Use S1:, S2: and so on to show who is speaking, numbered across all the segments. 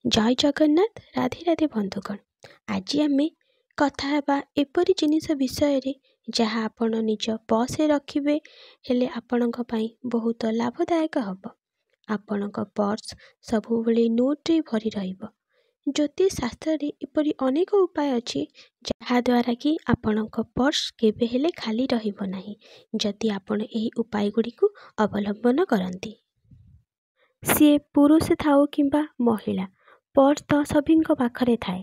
S1: जय जगन्नाथ राधे राधे बंधुगण। आज आम कथा हेबा एपरी जिनिस विषय रे जहाँ आपण निज पर्स रखिबे हेले आपणक पई बहुत लाभदायक हब। आपणक पर्स सबुबले नोट रे भरी रहिब। ज्योतिष शास्त्र रे एपरी अनेक उपाय अछि जहाँ द्वारा कि आपणक पर्स केबे हेले खाली रहिब नाही जदि आपण एही उपाय गुडी को अवलंबन करंती। सी पुरुष थाओ किंबा महिला पर्स तो सभी पाखरे थाए।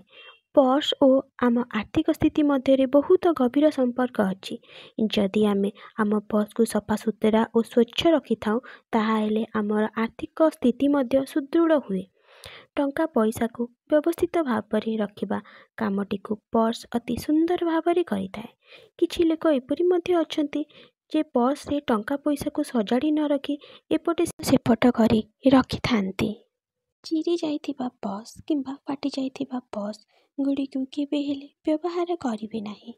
S1: पर्स और आम आर्थिक स्थिति मध्य बहुत गभीर संपर्क अच्छी। जदि आमे आम पर्स को सफा सुतरा और स्वच्छ रखि थाउ ताहाले आमर आर्थिक स्थिति मध्य सुदृढ़ हुए। टंका पैसा को व्यवस्थित भाव में रखिबा कामटी को पर्स अति सुंदर भाव में करिथाए। किछि लोक एपरि मध्य अछंती जे पर्स रे टंका पैसा को सजाड़ी न रखी एपटे सेपट करी रखि थांती। चिरी जाइथिबा पर्स किंबा फाटी जाइथिबा पर्स गुड़ी को केबे हेले व्यवहार करिवे नाही।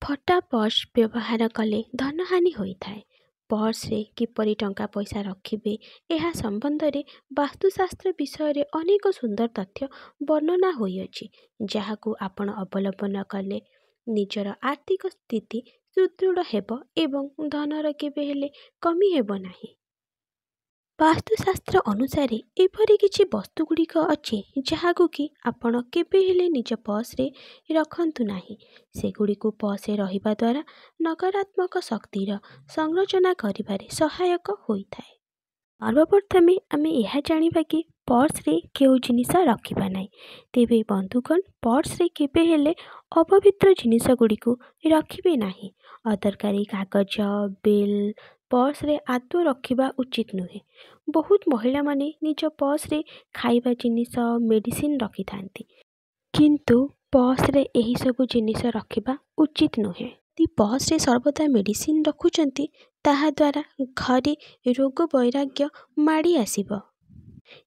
S1: फटा पर्स व्यवहार कले धनहानि होइथाए। पर्स रे किपरि टंका पैसा रखिबे एहा संबंध रे वास्तुशास्त्र विषय रे अनेक सुंदर तथ्य वर्णना होइअछि जहाकू आपण अवलंबन कले निजर आर्थिक स्थिति सुदृढ़ हेब एवं धनर केबे हेले कमी हेब नाही। वास्तुशास्त्र अनुसार एपरी किछि वस्तु गुड़िक अच्छी जहाकू कि आपण केबे हेले निज पर्स रे रखंतु नाही। सेगुड़िक पर्स रे रहिबा द्वारा नकारात्मक शक्तिर संरचना करिबारे सहायक होइथाए। सर्वप्रथमे आमे यह जानिबा कि पर्स रे केउ जिनिस रखिबा नाही। तेबे बंधुगण पर्स रे केबे हेले अपवित्र जिनिस गुड़िक रखिबे नाही। अदरकारी कागज बिल पर्स रे आदौ रखिबा उचित नुहे। बहुत महिला माने निज पर्स रे खाइबा जिनिस मेडिसिन रखि थांती किंतु पर्स रे एही सब जिनिस रखिबा उचित नुहे। यदि पर्स रे सर्वदा मेडिसिन रखुचंती ताहा द्वारा घरे रोग वैराग्य माड़ी आसीबो।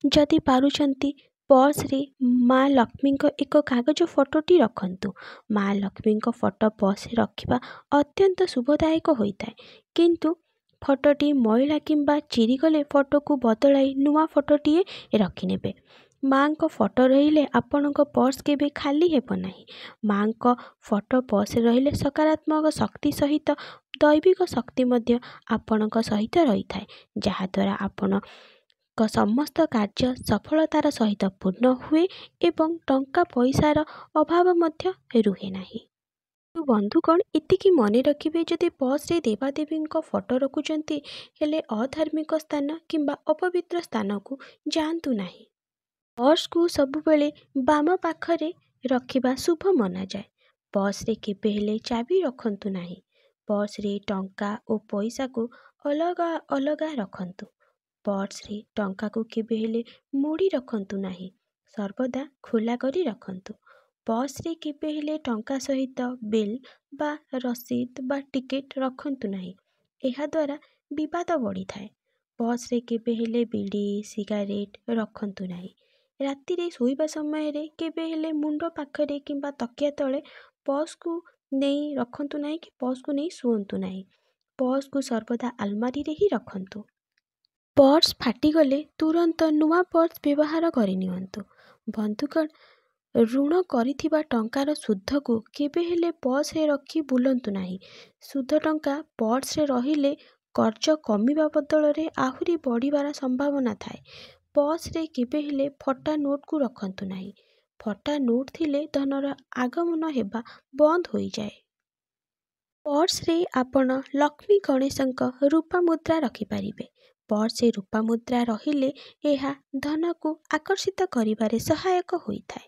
S1: जदि पारुचंती पर्स रे माँ लक्ष्मी एक कागज फोटोटी रखंतु। माँ लक्ष्मी फोटो पर्स रे रखिबा अत्यंत शुभदायक होइताए। किंतु फोटोटी मैला किंबा चिरी गले फोटो को बदलाई नुआ फोटोटीए रखिनेबे। माँ को फोटो रहिले आपणक पर्स केबे खाली हेब नाही। माँ को फोटो पर्स रहिले सकारात्मक शक्ति सहित दैविक शक्ति मध्य आपणक सहित रही थाए जहा द्वारा आपण समस्त कार्य सफलतार सहित पूर्ण हुए एवं टंका पैसार अभाव मध्य रुहे नाही। बंधुगण एतिकी मन रखिबे जदि पर्स रे देवादेवी फोटो रखुचंती हेले अधार्मिक स्थान किंबा अपवित्र स्थान को जातु नाही। पर्स को सबुबले बाम पाखरे रखिबा शुभ मना जाए। पर्स रे केबे हेले चाबी रखंतु नाही। पर्स रे टंका और पैसा को अलगा अलगा रखंतु। पर्स रे टंका को केबे हेले मोड़ी रखंतु नाही। सर्वदा खोला करी रखंतु। पर्स रे केबे हेले टंका सहित बिल बा रसीद बा टिकेट रखंतु नाही। एहा द्वारा विवाद बढ़ी थाए। पर्स रे केबे हेले बीड़ी सिगारेट रखंतु नाही। राति रे सोइबा समय रे केबे हेले मुंड पाखरे किंबा तकिया तले पर्स को नहीं रखंतु नाही कि पर्स को नहीं सुअंतु नाही। पर्स को सर्वदा अलमारी रे ही रखंतु। पर्स फाटी गले तुरंत नुआ पर्स व्यवहार करिनियंतु। बंधुगण ऋण करिथिबा टंकार सुध को केबे हेले पर्स रे रखी बुलंतु नाही। सुध टंका पर्स रे रहिले कर्ज कमिबा बदल रे आहुरी बढ़िबार संभावना थाए। पर्स रे केबे हेले फटा नोट को रखंतु नाही। फटा नोट थिले धनर आगमन हेबा बंद होई जाए। पर्स रे आपण लक्ष्मी गणेशंक रूपा मुद्रा रखि पारिबे। पर्स रे रूपा मुद्रा रहिले एहा धन को आकर्षित करिबारे सहायक होइथाए।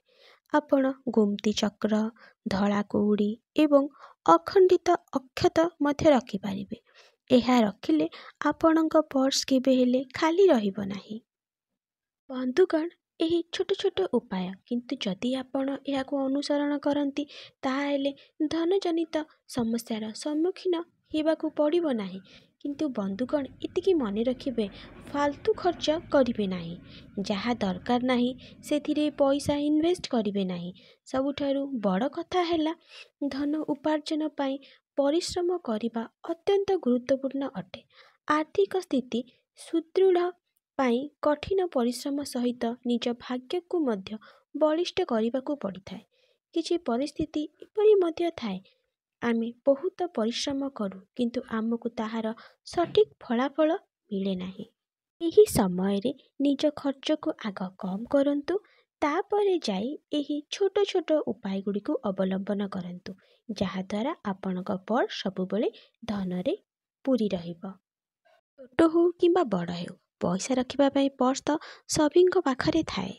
S1: आपण गोमती चक्र धला कौड़ी एवं अखंडित अक्षत मध्य रखि पारिबे। एहा रखिले आपणक पर्स केबे हेले खाली रहिब नाही। बंधुगण एही छोट छोट उपाय किंतु जदि आपण एहाको अनुसरण करंती ताहाले धन जनित समस्यार सम्मुखीन हेबाकू पड़िबो नाही। किंतु बंधुगण एतिकी मन रखिबे फालतू खर्च करिबे नाही। जहा दरकार नाही सेथिरे पैसा इन्वेस्ट करिबे नाही। सबुठारु बड़ कथा हैला धन उपार्जन पाई परिश्रम करिबा अत्यंत गुरुत्वपूर्ण अटे। आर्थिक स्थिति सुदृढ़ ପାଇଁ କଠିନ ପରିଶ୍ରମ ସହିତ ନିଜ ଭାଗ୍ୟକୁ ମଧ୍ୟ ବଳିଷ୍ଠ କରିବାକୁ ପଡ଼ିଥାଏ। କିଛି ପରିସ୍ଥିତି ଏପରି ମଧ୍ୟ ଥାଏ, ଆମେ ବହୁତ ପରିଶ୍ରମ କରୁ କିନ୍ତୁ ଆମକୁ ତାହାର ସଠିକ୍ ଫଳାଫଳ ମିଳେ ନାହିଁ। ଏହି ସମୟରେ ନିଜ ଖର୍ଚ୍ଚକୁ ଆଗ କମ୍ କରନ୍ତୁ, ତାପରେ ଯାଇ ଏହି ଛୋଟ ଛୋଟ ଉପାୟ ଗୁଡ଼ିକୁ ଅବଲମ୍ବନ କରନ୍ତୁ, ଯାହାଦ୍ୱାରା ଆପଣଙ୍କ ପର୍ସ ସବୁବେଳେ ଧନରେ ପୂରି ରହିବ। ଛୋଟ ହେଉ କିମ୍ବା ବଡ଼ ହେଉ, ପଇସା ରଖିବା ପାଇଁ ପର୍ସ ତ ସଭିଙ୍କ ପାଖରେ ଥାଏ।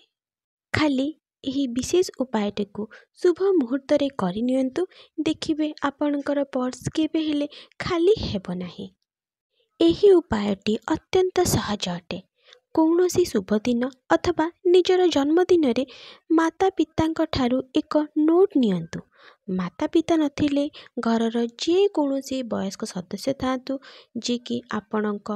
S1: ଖାଲି ଏହି ବିଶେଷ ଉପାୟଟିକୁ ଶୁଭ ମୁହୂର୍ତ୍ତରେ କରିନିଅନ୍ତୁ, ଦେଖିବେ ଆପଣଙ୍କର ପର୍ସ କେବେ ହେଲେ ଖାଲି ହେବ ନାହିଁ। ଏହି ଉପାୟଟି ଅତ୍ୟନ୍ତ ସହଜ ଅଟେ। କୌଣସି ଶୁଭଦିନ ଅଥବା ନିଜର ଜନ୍ମଦିନରେ ମାତା ପିତାଙ୍କ ଠାରୁ ଏକ ନୋଟ୍ ନିଅନ୍ତୁ। ମାତା ପିତା ନଥିଲେ ଘରର ଯେକୌଣସି ବୟସ୍କ ସଦସ୍ୟ ଥାଆନ୍ତୁ, ଯିଏକି ଆପଣଙ୍କ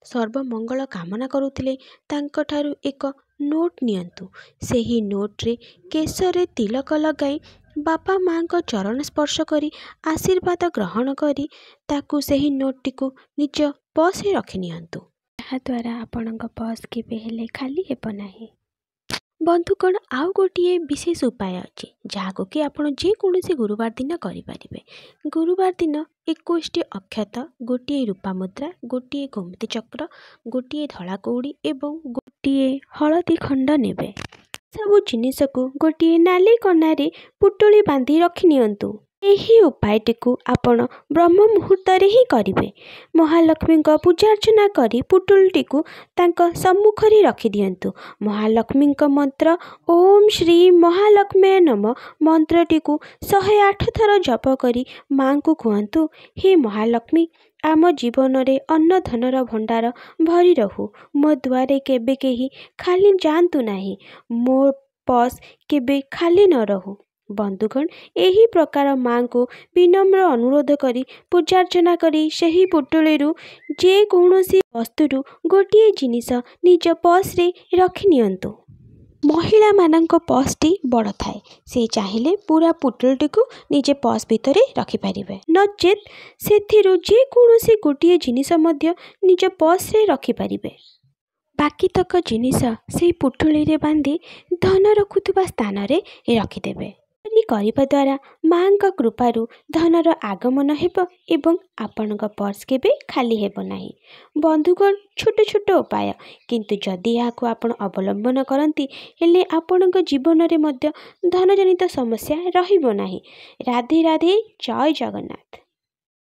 S1: ସର୍ବମଙ୍ଗଳ କାମନା କରୁଥିଲେ, ତାଙ୍କଠାରୁ ଏକ ନୋଟ୍ ନିଅନ୍ତୁ। ସେହି ନୋଟ୍ରେ କେଶରେ ତିଲକ ଲଗାଇ ବାପା ମାଙ୍କ ଚରଣ ସ୍ପର୍ଶ କରି ଆଶୀର୍ବାଦ ଗ୍ରହଣ କରି ତାକୁ ସେହି ନୋଟ୍ଟିକୁ ନିଜ ପର୍ସରେ ରଖିନିଅନ୍ତୁ। ଯାହାଦ୍ୱାରା ଆପଣଙ୍କ ପର୍ସ କେବେ ହେଲେ ଖାଲି ହେବ ନାହିଁ। ବନ୍ଧୁଗଣ, ଆଉ ଗୋଟିଏ ବିଶେଷ ଉପାୟ ଅଛି, ଯାହାକୁ କି ଆପଣ ଯେକୌଣସି ଗୁରୁବାର ଦିନ କରିପାରିବେ। ଗୁରୁବାର ଦିନ 21ଟି ଅକ୍ଷତ, ଗୋଟିଏ ରୂପା ମୁଦ୍ରା, ଗୋଟିଏ ଗୋମତୀ ଚକ୍ର, ଗୋଟିଏ ଧଳା କଉଡ଼ି ଏବଂ ଗୋଟିଏ ହଳଦୀ ଖଣ୍ଡ ନେବେ। ସବୁ ଜିନିଷକୁ ଗୋଟିଏ ନାଲି କନାରେ ପୁଟୁଳି ବାନ୍ଧି ରଖିନିଅନ୍ତୁ। ଏହି ଉପାୟଟିକୁ ଆପଣ ବ୍ରହ୍ମ ମୁହୂର୍ତ୍ତରେ ହିଁ କରିବେ। ମହାଲକ୍ଷ୍ମୀଙ୍କ ପୂଜାର୍ଚ୍ଚନା କରି ପୁଟୁଳିଟିକୁ ତାଙ୍କ ସମ୍ମୁଖରେ ରଖିଦିଅନ୍ତୁ। ମହାଲକ୍ଷ୍ମୀଙ୍କ ମନ୍ତ୍ର ଓମ୍ ଶ୍ରୀ ମହାଲକ୍ଷ୍ମୀ ନମଃ ମନ୍ତ୍ରଟିକୁ 108 ଥର ଜପ କରି ମାଙ୍କୁ କୁହନ୍ତୁ, ହେ ମହାଲକ୍ଷ୍ମୀ, ଆମ ଜୀବନରେ ଅନ୍ନ ଧନର ଭଣ୍ଡାର ଭରି ରହୁ। ମୋ ଦୁଆରେ କେବେ କେହି ଖାଲି ଯାଆନ୍ତୁ ନାହିଁ। ମୋ ପର୍ସ କେବେ ଖାଲି ନ ରହୁ। ବନ୍ଧୁଗଣ, ଏହି ପ୍ରକାର ମାଙ୍କୁ ବିନମ୍ର ଅନୁରୋଧ କରି ପୂଜାର୍ଚ୍ଚନା କରି ସେହି ପୁଟୁଳିରୁ ଯେକୌଣସି ବସ୍ତୁରୁ ଗୋଟିଏ ଜିନିଷ ନିଜ ପର୍ସରେ ରଖିନିଅନ୍ତୁ। ମହିଳାମାନଙ୍କ ପର୍ସଟି ବଡ଼ ଥାଏ, ସେ ଚାହିଁଲେ ପୁରା ପୁଟୁଳିଟିକୁ ନିଜ ପର୍ସ ଭିତରେ ରଖିପାରିବେ, ନଚେତ୍ ସେଥିରୁ ଯେକୌଣସି ଗୋଟିଏ ଜିନିଷ ମଧ୍ୟ ନିଜ ପର୍ସରେ ରଖିପାରିବେ। ବାକିତକ ଜିନିଷ ସେହି ପୁଟୁଳିରେ ବାନ୍ଧି ଧନ ରଖୁଥିବା ସ୍ଥାନରେ ରଖିଦେବେ। ଏପରି କରିବା ଦ୍ୱାରା ମାଙ୍କ କୃପାରୁ ଧନର ଆଗମନ ହେବ ଏବଂ ଆପଣଙ୍କ ପର୍ସ କେବେ ଖାଲି ହେବ ନାହିଁ। ବନ୍ଧୁଗଣ, ଛୋଟ ଛୋଟ ଉପାୟ, କିନ୍ତୁ ଯଦି ଏହାକୁ ଆପଣ ଅବଲମ୍ବନ କରନ୍ତି, ହେଲେ ଆପଣଙ୍କ ଜୀବନରେ ମଧ୍ୟ ଧନଜନିତ ସମସ୍ୟା ରହିବ ନାହିଁ। ରାଧେ ରାଧେ, ଜୟ ଜଗନ୍ନାଥ।